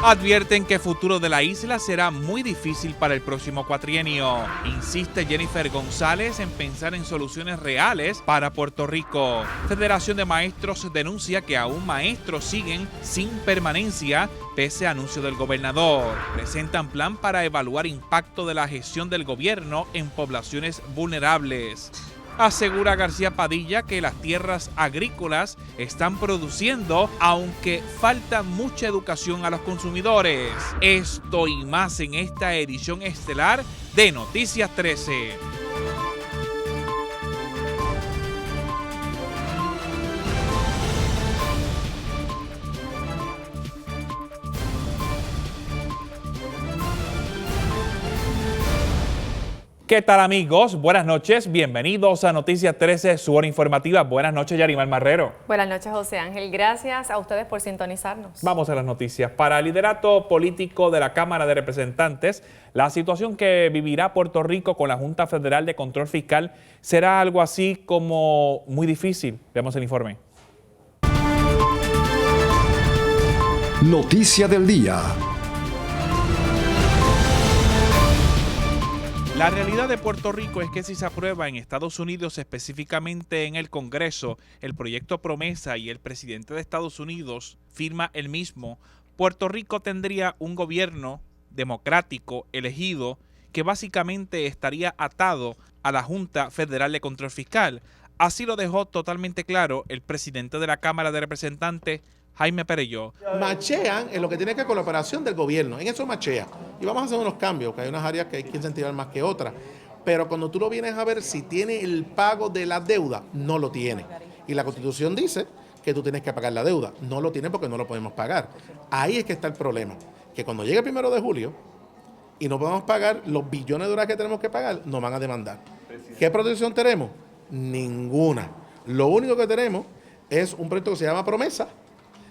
Advierten que el futuro de la isla será muy difícil para el próximo cuatrienio. Insiste Jennifer González en pensar en soluciones reales para Puerto Rico. Federación de Maestros denuncia que aún maestros siguen sin permanencia pese a anuncio del gobernador. Presentan plan para evaluar impacto de la gestión del gobierno en poblaciones vulnerables. Asegura García Padilla que las tierras agrícolas están produciendo, aunque falta mucha educación a los consumidores. Esto y más en esta edición estelar de Noticias 13. ¿Qué tal, amigos? Buenas noches, bienvenidos a Noticias 13, su hora informativa. Buenas noches, Yarimar Marrero. Buenas noches, José Ángel. Gracias a ustedes por sintonizarnos. Vamos a las noticias. Para el liderato político de la Cámara de Representantes, la situación que vivirá Puerto Rico con la Junta Federal de Control Fiscal será algo así como muy difícil. Veamos el informe. Noticia del día. La realidad de Puerto Rico es que si se aprueba en Estados Unidos, específicamente en el Congreso, el proyecto Promesa y el presidente de Estados Unidos firma el mismo, Puerto Rico tendría un gobierno democrático elegido que básicamente estaría atado a la Junta Federal de Control Fiscal. Así lo dejó totalmente claro el presidente de la Cámara de Representantes, Jaime Perelló. Machean en lo que tiene que ver con la operación del gobierno, en eso machea. Y vamos a hacer unos cambios, que hay unas áreas que hay que incentivar más que otras. Pero cuando tú lo vienes a ver, si tiene el pago de la deuda, no lo tiene. Y la Constitución dice que tú tienes que pagar la deuda. No lo tiene porque no lo podemos pagar. Ahí es que está el problema. Que cuando llegue el 1 de julio y no podemos pagar los billones de dólares que tenemos que pagar, nos van a demandar. ¿Qué protección tenemos? Ninguna. Lo único que tenemos es un proyecto que se llama Promesa,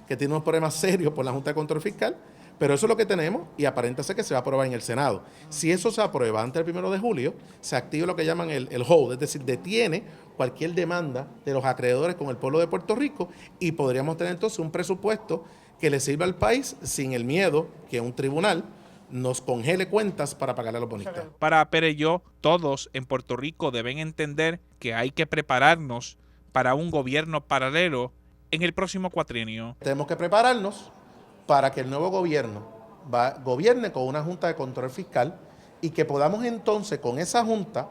que tiene unos problemas serios por la Junta de Control Fiscal, pero eso es lo que tenemos y aparenta ser que se va a aprobar en el Senado. Si eso se aprueba antes del 1 de julio, se activa lo que llaman el hold, es decir, detiene cualquier demanda de los acreedores con el pueblo de Puerto Rico y podríamos tener entonces un presupuesto que le sirva al país sin el miedo que un tribunal nos congele cuentas para pagarle a los bonistas. Para Perelló, todos en Puerto Rico deben entender que hay que prepararnos para un gobierno paralelo en el próximo cuatrienio. Tenemos que prepararnos para que el nuevo gobierno gobierne con una Junta de Control Fiscal y que podamos entonces con esa Junta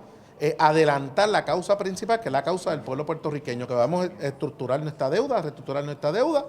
adelantar la causa principal, que es la causa del pueblo puertorriqueño, que vamos a reestructurar nuestra deuda,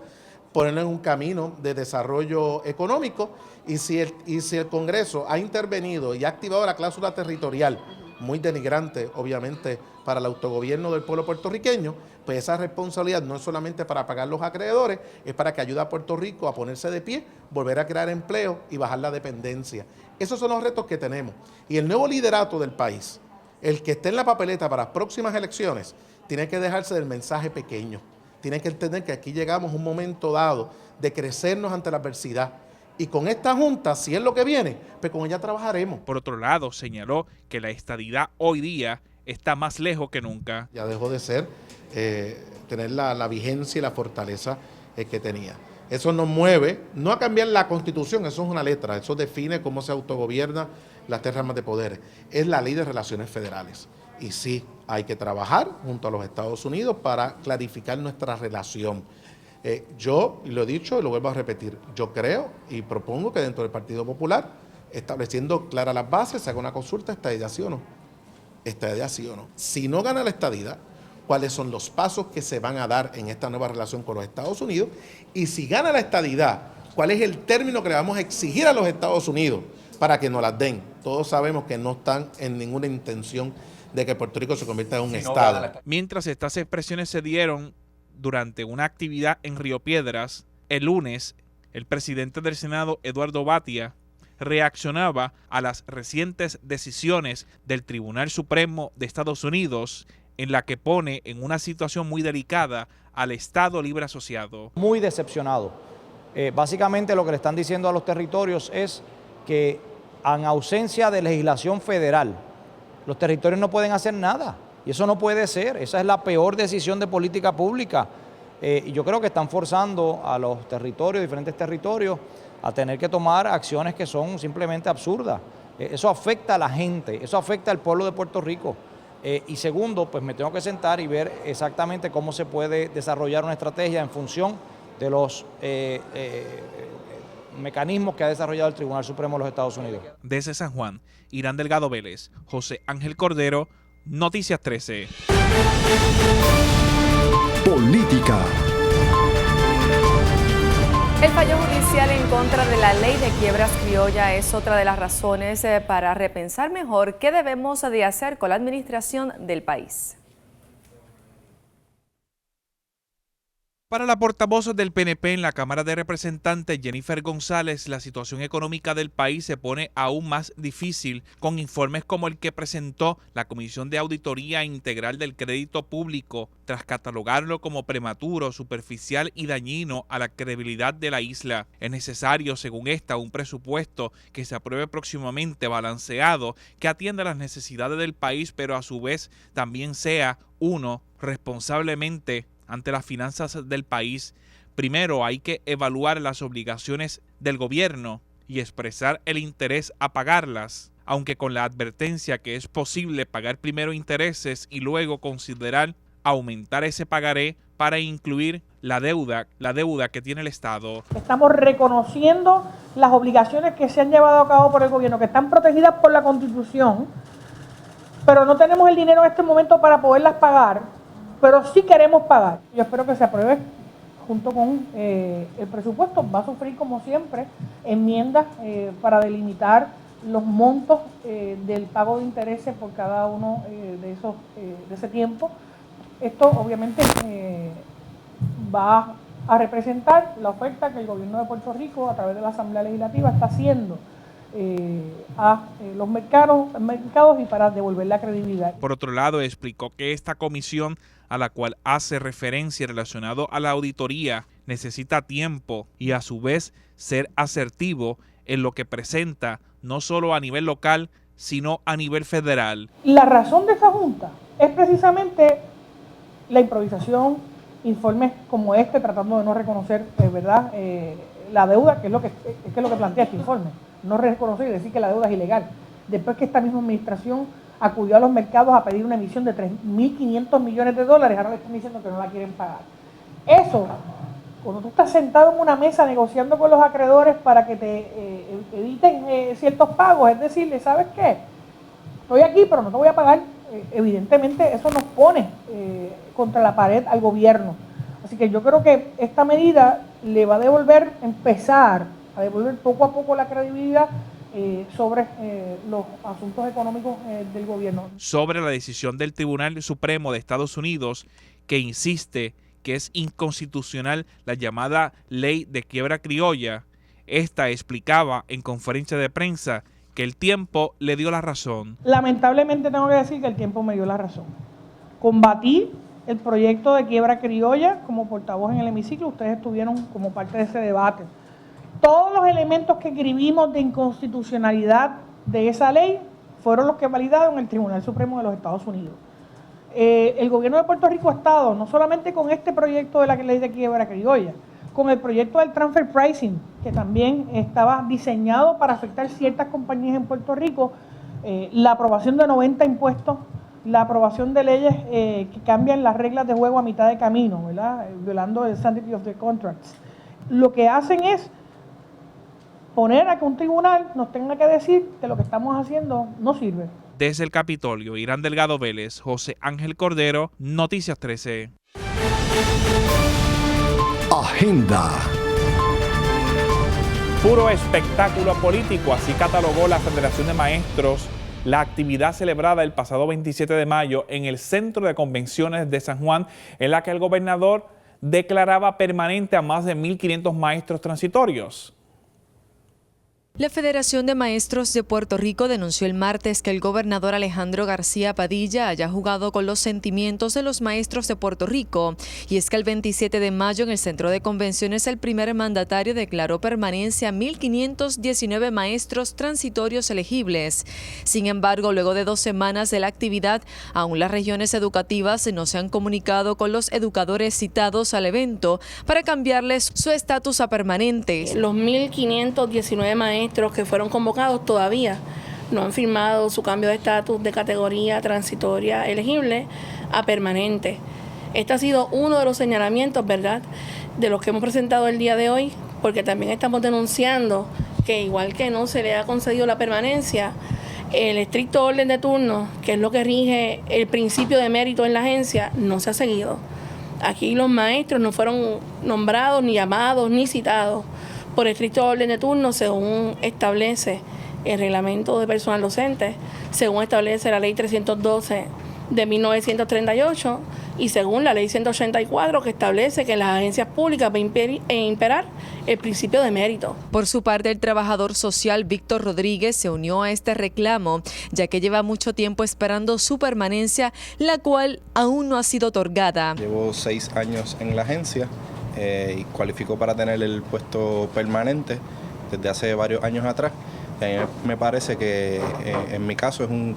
ponernos en un camino de desarrollo económico y si el Congreso ha intervenido y ha activado la cláusula territorial, muy denigrante obviamente para el autogobierno del pueblo puertorriqueño, pues esa responsabilidad no es solamente para pagar los acreedores, es para que ayude a Puerto Rico a ponerse de pie, volver a crear empleo y bajar la dependencia. Esos son los retos que tenemos. Y el nuevo liderato del país, el que esté en la papeleta para las próximas elecciones, tiene que dejarse del mensaje pequeño. Tiene que entender que aquí llegamos a un momento dado de crecernos ante la adversidad. Y con esta Junta, si es lo que viene, pues con ella trabajaremos. Por otro lado, señaló que la estadidad hoy día está más lejos que nunca. Ya dejó de ser, tener la vigencia y la fortaleza que tenía. Eso nos mueve, no a cambiar la Constitución, eso es una letra, eso define cómo se autogobierna las tres ramas de poderes. Es la Ley de Relaciones Federales. Y sí, hay que trabajar junto a los Estados Unidos para clarificar nuestra relación. Yo lo he dicho y lo vuelvo a repetir, yo creo y propongo que dentro del Partido Popular, estableciendo claras las bases, se haga una consulta, estadidad sí o no. Estadidad sí o no. Si no gana la estadidad, ¿cuáles son los pasos que se van a dar en esta nueva relación con los Estados Unidos? Y si gana la estadidad, ¿cuál es el término que le vamos a exigir a los Estados Unidos para que nos las den? Todos sabemos que no están en ninguna intención de que Puerto Rico se convierta en un estado. Mientras estas expresiones se dieron durante una actividad en Río Piedras, el lunes, el presidente del Senado, Eduardo Batia, reaccionaba a las recientes decisiones del Tribunal Supremo de Estados Unidos en la que pone en una situación muy delicada al Estado Libre Asociado. Muy decepcionado. Básicamente lo que le están diciendo a los territorios es que en ausencia de legislación federal, los territorios no pueden hacer nada. Y eso no puede ser, esa es la peor decisión de política pública. Y yo creo que están forzando a los territorios, diferentes territorios, a tener que tomar acciones que son simplemente absurdas. Eso afecta a la gente, eso afecta al pueblo de Puerto Rico. Y segundo, pues me tengo que sentar y ver exactamente cómo se puede desarrollar una estrategia en función de los mecanismos que ha desarrollado el Tribunal Supremo de los Estados Unidos. Desde San Juan, Irán Delgado Vélez, José Ángel Cordero, Noticias 13. Política. El fallo judicial en contra de la ley de quiebras criolla es otra de las razones para repensar mejor qué debemos de hacer con la administración del país. Para la portavoz del PNP en la Cámara de Representantes, Jennifer González, la situación económica del país se pone aún más difícil con informes como el que presentó la Comisión de Auditoría Integral del Crédito Público, tras catalogarlo como prematuro, superficial y dañino a la credibilidad de la isla. Es necesario, según esta, un presupuesto que se apruebe próximamente balanceado, que atienda a las necesidades del país, pero a su vez también sea uno responsablemente ante las finanzas del país. Primero hay que evaluar las obligaciones del gobierno y expresar el interés a pagarlas, aunque con la advertencia que es posible pagar primero intereses y luego considerar aumentar ese pagaré para incluir la deuda que tiene el Estado. Estamos reconociendo las obligaciones que se han llevado a cabo por el gobierno, que están protegidas por la Constitución, pero no tenemos el dinero en este momento para poderlas pagar. Pero sí queremos pagar. Yo espero que se apruebe junto con el presupuesto. Va a sufrir, como siempre, enmiendas para delimitar los montos del pago de intereses por cada uno de ese tiempo. Esto, obviamente, va a representar la oferta que el gobierno de Puerto Rico, a través de la Asamblea Legislativa, está haciendo a los mercados y para devolver la credibilidad. Por otro lado, explicó que esta comisión a la cual hace referencia relacionado a la auditoría necesita tiempo y a su vez ser asertivo en lo que presenta, no solo a nivel local, sino a nivel federal. La razón de esa junta es precisamente la improvisación, informes como este, tratando de no reconocer, ¿verdad?, la deuda, que es lo que plantea este informe. No reconocer y decir que la deuda es ilegal. Después que esta misma administración acudió a los mercados a pedir una emisión de $3.500 millones, ahora le están diciendo que no la quieren pagar. Eso, cuando tú estás sentado en una mesa negociando con los acreedores para que te eviten ciertos pagos, es decirle, ¿sabes qué? Estoy aquí, pero no te voy a pagar. Evidentemente eso nos pone contra la pared al gobierno. Así que yo creo que esta medida le va a empezar a devolver poco a poco la credibilidad sobre los asuntos económicos del gobierno. Sobre la decisión del Tribunal Supremo de Estados Unidos, que insiste que es inconstitucional la llamada Ley de Quiebra Criolla, esta explicaba en conferencia de prensa que el tiempo le dio la razón. Lamentablemente tengo que decir que el tiempo me dio la razón. Combatí el proyecto de quiebra criolla como portavoz en el hemiciclo, ustedes estuvieron como parte de ese debate. Todos los elementos que escribimos de inconstitucionalidad de esa ley fueron los que validaron el Tribunal Supremo de los Estados Unidos. El gobierno de Puerto Rico ha estado no solamente con este proyecto de la ley de quiebra criolla, con el proyecto del transfer pricing, que también estaba diseñado para afectar ciertas compañías en Puerto Rico, la aprobación de 90 impuestos, la aprobación de leyes que cambian las reglas de juego a mitad de camino, ¿verdad?, violando el sanctity of the contracts. Lo que hacen es poner a que un tribunal nos tenga que decir que lo que estamos haciendo no sirve. Desde el Capitolio, Irán Delgado Vélez, José Ángel Cordero, Noticias 13. Agenda. Puro espectáculo político, así catalogó la Federación de Maestros la actividad celebrada el pasado 27 de mayo en el Centro de Convenciones de San Juan, en la que el gobernador declaraba permanente a más de 1.500 maestros transitorios. La Federación de Maestros de Puerto Rico denunció el martes que el gobernador Alejandro García Padilla haya jugado con los sentimientos de los maestros de Puerto Rico. Y es que el 27 de mayo en el Centro de Convenciones el primer mandatario declaró permanencia a 1.519 maestros transitorios elegibles. Sin embargo, luego de 2 semanas de la actividad, aún las regiones educativas no se han comunicado con los educadores citados al evento para cambiarles su estatus a permanente. Los 1.519 maestros que fueron convocados todavía no han firmado su cambio de estatus de categoría transitoria elegible a permanente. Este ha sido uno de los señalamientos, ¿verdad?, de los que hemos presentado el día de hoy, porque también estamos denunciando que igual que no se le ha concedido la permanencia, el estricto orden de turno, que es lo que rige el principio de mérito en la agencia, no se ha seguido. Aquí los maestros no fueron nombrados, ni llamados, ni citados por estricto orden de turno, según establece el reglamento de personal docente, según establece la ley 312 de 1938 y según la ley 184 que establece que en las agencias públicas va a imperar el principio de mérito. Por su parte, el trabajador social Víctor Rodríguez se unió a este reclamo, ya que lleva mucho tiempo esperando su permanencia, la cual aún no ha sido otorgada. Llevo 6 años en la agencia y cualifico para tener el puesto permanente desde hace varios años atrás. Y a mí me parece que en mi caso es un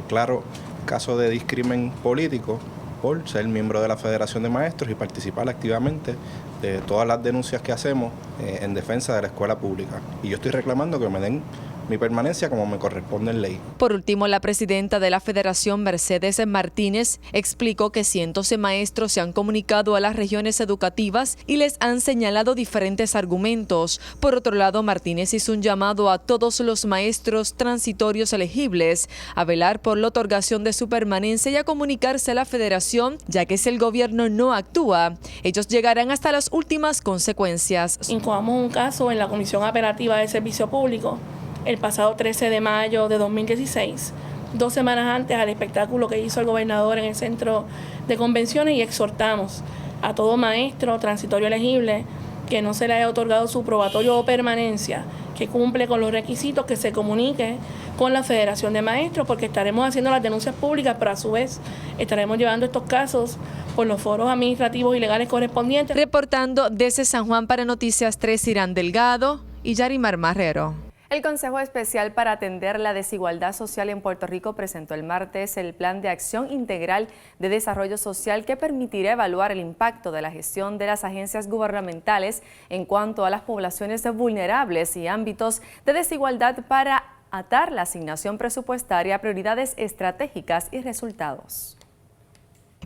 claro caso de discrimen político por ser miembro de la Federación de Maestros y participar activamente de todas las denuncias que hacemos en defensa de la escuela pública. Y yo estoy reclamando que me den mi permanencia como me corresponde en ley. Por último, la presidenta de la Federación, Mercedes Martínez, explicó que cientos de maestros se han comunicado a las regiones educativas y les han señalado diferentes argumentos. Por otro lado, Martínez hizo un llamado a todos los maestros transitorios elegibles a velar por la otorgación de su permanencia y a comunicarse a la Federación, ya que si el gobierno no actúa, ellos llegarán hasta las últimas consecuencias. Incoamos un caso en la Comisión Apelativa de Servicio Público el pasado 13 de mayo de 2016, 2 semanas antes al espectáculo que hizo el gobernador en el Centro de Convenciones, y exhortamos a todo maestro transitorio elegible que no se le haya otorgado su probatorio o permanencia, que cumple con los requisitos, que se comunique con la Federación de Maestros, porque estaremos haciendo las denuncias públicas, pero a su vez estaremos llevando estos casos por los foros administrativos y legales correspondientes. Reportando desde San Juan para Noticias 3, Irán Delgado y Yarimar Marrero. El Consejo Especial para Atender la Desigualdad Social en Puerto Rico presentó el martes el Plan de Acción Integral de Desarrollo Social que permitirá evaluar el impacto de la gestión de las agencias gubernamentales en cuanto a las poblaciones vulnerables y ámbitos de desigualdad para atar la asignación presupuestaria a prioridades estratégicas y resultados.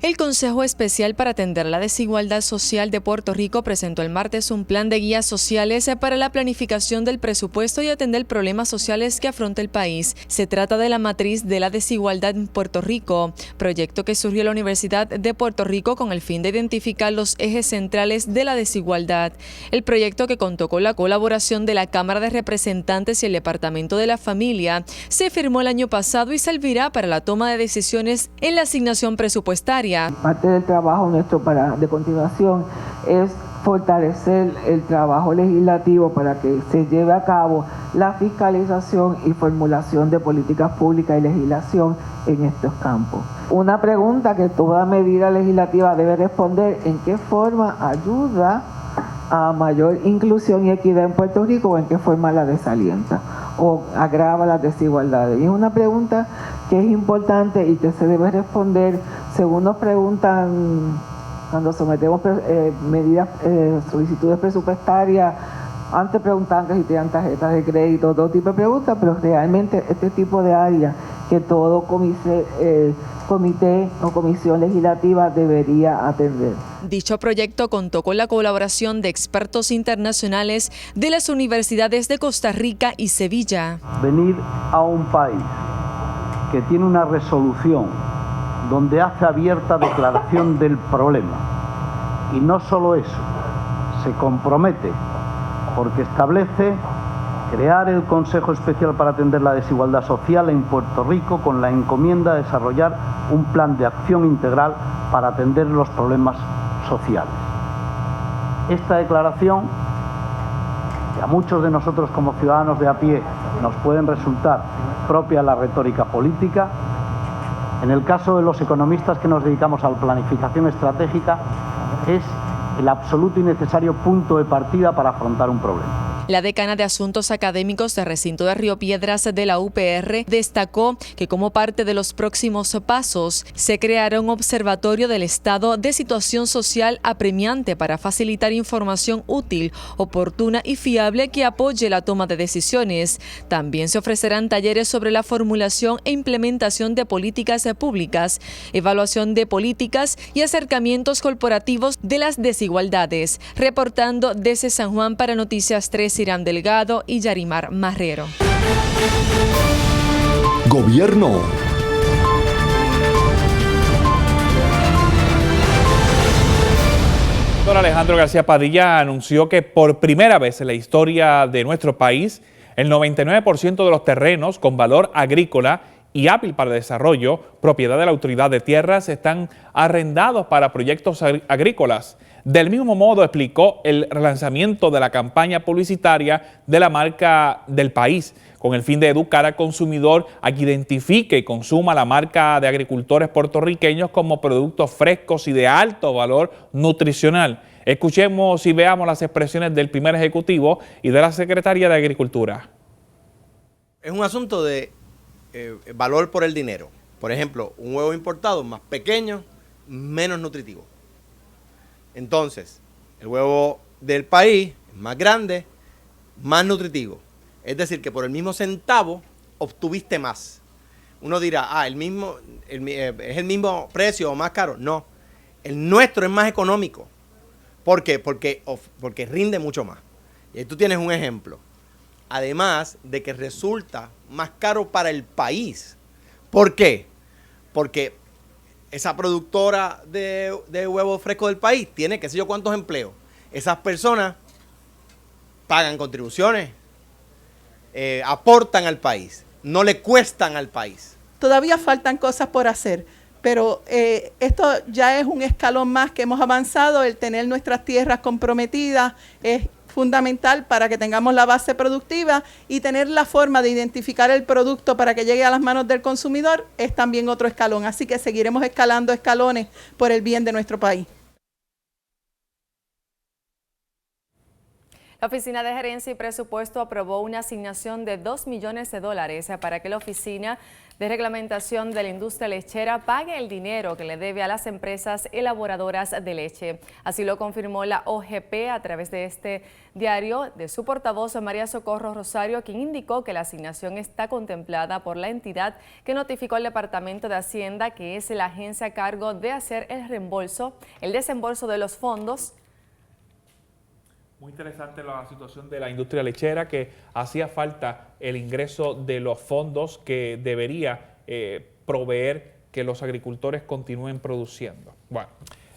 El Consejo Especial para Atender la Desigualdad Social de Puerto Rico presentó el martes un plan de guías sociales para la planificación del presupuesto y atender problemas sociales que afronta el país. Se trata de la matriz de la desigualdad en Puerto Rico, proyecto que surgió en la Universidad de Puerto Rico con el fin de identificar los ejes centrales de la desigualdad. El proyecto, que contó con la colaboración de la Cámara de Representantes y el Departamento de la Familia, se firmó el año pasado y servirá para la toma de decisiones en la asignación presupuestaria. Parte del trabajo nuestro de continuación es fortalecer el trabajo legislativo para que se lleve a cabo la fiscalización y formulación de políticas públicas y legislación en estos campos. Una pregunta que toda medida legislativa debe responder: ¿en qué forma ayuda a mayor inclusión y equidad en Puerto Rico o en qué forma la desalienta o agrava las desigualdades? Y es una pregunta que es importante y que se debe responder según nos preguntan cuando sometemos solicitudes presupuestarias. Antes preguntaban que si tenían tarjetas de crédito, todo tipo de preguntas, pero realmente este tipo de área que todo comité o comisión legislativa debería atender. Dicho proyecto contó con la colaboración de expertos internacionales de las universidades de Costa Rica y Sevilla. Venir a un país que tiene una resolución donde hace abierta declaración del problema, y no solo eso, se compromete porque establece crear el Consejo Especial para Atender la Desigualdad Social en Puerto Rico con la encomienda de desarrollar un plan de acción integral para atender los problemas sociales. Esta declaración que a muchos de nosotros como ciudadanos de a pie nos pueden resultar propia la retórica política, en el caso de los economistas que nos dedicamos a la planificación estratégica, es el absoluto y necesario punto de partida para afrontar un problema. La decana de Asuntos Académicos del Recinto de Río Piedras de la UPR destacó que como parte de los próximos pasos se creará un observatorio del estado de situación social apremiante para facilitar información útil, oportuna y fiable que apoye la toma de decisiones. También se ofrecerán talleres sobre la formulación e implementación de políticas públicas, evaluación de políticas y acercamientos corporativos de las desigualdades. Reportando desde San Juan para Noticias 3, Irán Delgado y Yarimar Marrero. Gobierno. Don Alejandro García Padilla anunció que por primera vez en la historia de nuestro país, el 99% de los terrenos con valor agrícola y hábil para el desarrollo, propiedad de la Autoridad de Tierras, están arrendados para proyectos agrícolas. Del mismo modo, explicó el relanzamiento de la campaña publicitaria de la marca del país, con el fin de educar al consumidor a que identifique y consuma la marca de agricultores puertorriqueños como productos frescos y de alto valor nutricional. Escuchemos y veamos las expresiones del primer ejecutivo y de la Secretaría de Agricultura. Es un asunto de valor por el dinero. Por ejemplo, un huevo importado más pequeño, menos nutritivo. Entonces, el huevo del país es más grande, más nutritivo. Es decir, que por el mismo centavo obtuviste más. Uno dirá, es el mismo precio o más caro. No, el nuestro es más económico. ¿Por qué? Porque rinde mucho más. Y ahí tú tienes un ejemplo. Además de que resulta más caro para el país. ¿Por qué? Porque esa productora de huevos frescos del país tiene qué sé yo cuántos empleos. Esas personas pagan contribuciones, aportan al país, no le cuestan al país. Todavía faltan cosas por hacer, pero esto ya es un escalón más que hemos avanzado. El tener nuestras tierras comprometidas es fundamental para que tengamos la base productiva, y tener la forma de identificar el producto para que llegue a las manos del consumidor es también otro escalón. Así que seguiremos escalando escalones por el bien de nuestro país. La Oficina de Gerencia y Presupuesto aprobó una asignación de $2 millones para que la Oficina de Reglamentación de la Industria Lechera pague el dinero que le debe a las empresas elaboradoras de leche. Así lo confirmó la OGP a través de este diario de su portavoz María Socorro Rosario, quien indicó que la asignación está contemplada por la entidad que notificó al Departamento de Hacienda, que es la agencia a cargo de hacer el desembolso de los fondos. Muy interesante la situación de la industria lechera, que hacía falta el ingreso de los fondos que debería proveer que los agricultores continúen produciendo. Bueno,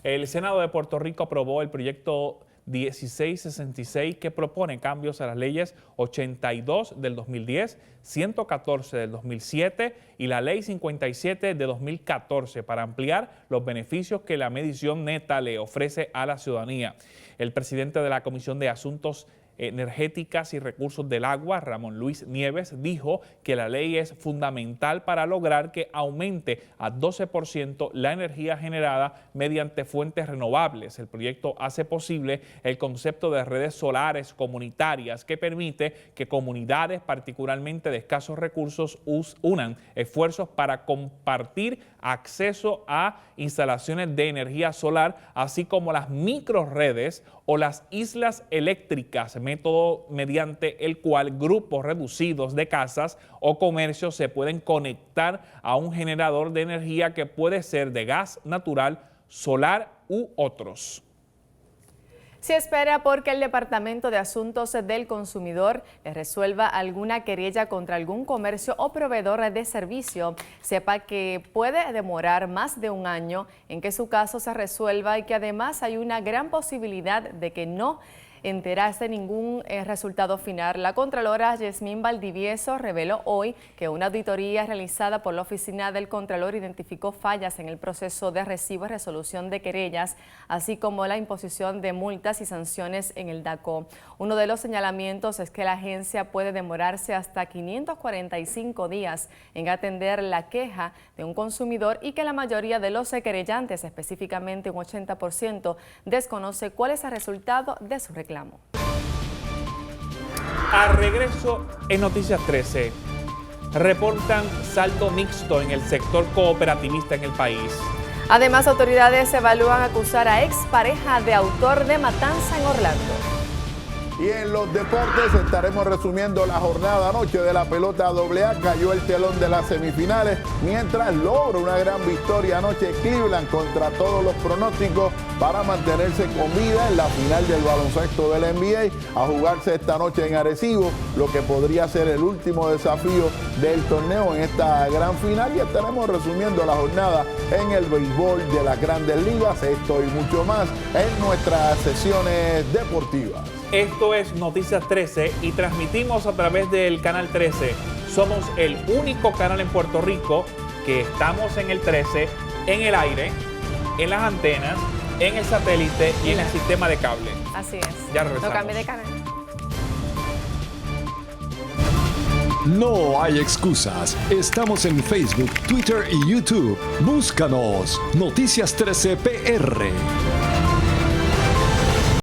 el Senado de Puerto Rico aprobó el proyecto 1666 que propone cambios a las leyes 82 del 2010, 114 del 2007 y la ley 57 de 2014 para ampliar los beneficios que la medición neta le ofrece a la ciudadanía. El presidente de la Comisión de Asuntos Energéticas y Recursos del Agua, Ramón Luis Nieves, dijo que la ley es fundamental para lograr que aumente a 12% la energía generada mediante fuentes renovables. El proyecto hace posible el concepto de redes solares comunitarias que permite que comunidades, particularmente de escasos recursos, unan esfuerzos para compartir acceso a instalaciones de energía solar, así como las microredes o las islas eléctricas, método mediante el cual grupos reducidos de casas o comercios se pueden conectar a un generador de energía que puede ser de gas natural, solar u otros. Se espera porque el Departamento de Asuntos del Consumidor le resuelva alguna querella contra algún comercio o proveedor de servicio. Sepa que puede demorar más de un año en que su caso se resuelva y que además hay una gran posibilidad de que no enterarse ningún resultado final. La Contralora Yasmín Valdivieso reveló hoy que una auditoría realizada por la Oficina del Contralor identificó fallas en el proceso de recibo y resolución de querellas, así como la imposición de multas y sanciones en el DACO. Uno de los señalamientos es que la agencia puede demorarse hasta 545 días en atender la queja de un consumidor y que la mayoría de los querellantes, específicamente un 80%, desconoce cuál es el resultado de su reclamo. A regreso en Noticias 13, reportan saldo mixto en el sector cooperativista en el país. Además, autoridades evalúan acusar a expareja de autor de matanza en Orlando. Y en los deportes estaremos resumiendo la jornada anoche de la pelota AA. Cayó el telón de las semifinales, mientras logra una gran victoria anoche Cleveland contra todos los pronósticos para mantenerse con vida en la final del baloncesto del NBA, a jugarse esta noche en Arecibo, lo que podría ser el último desafío del torneo en esta gran final. Y estaremos resumiendo la jornada en el béisbol de las Grandes Ligas. Esto y mucho más en nuestras sesiones deportivas. Esto es Noticias 13 y transmitimos a través del Canal 13. Somos el único canal en Puerto Rico que estamos en el 13, en el aire, en las antenas, en el satélite y en el sistema de cable. Así es. Ya regresamos. No cambie de canal. No hay excusas. Estamos en Facebook, Twitter y YouTube. Búscanos. Noticias 13 PR.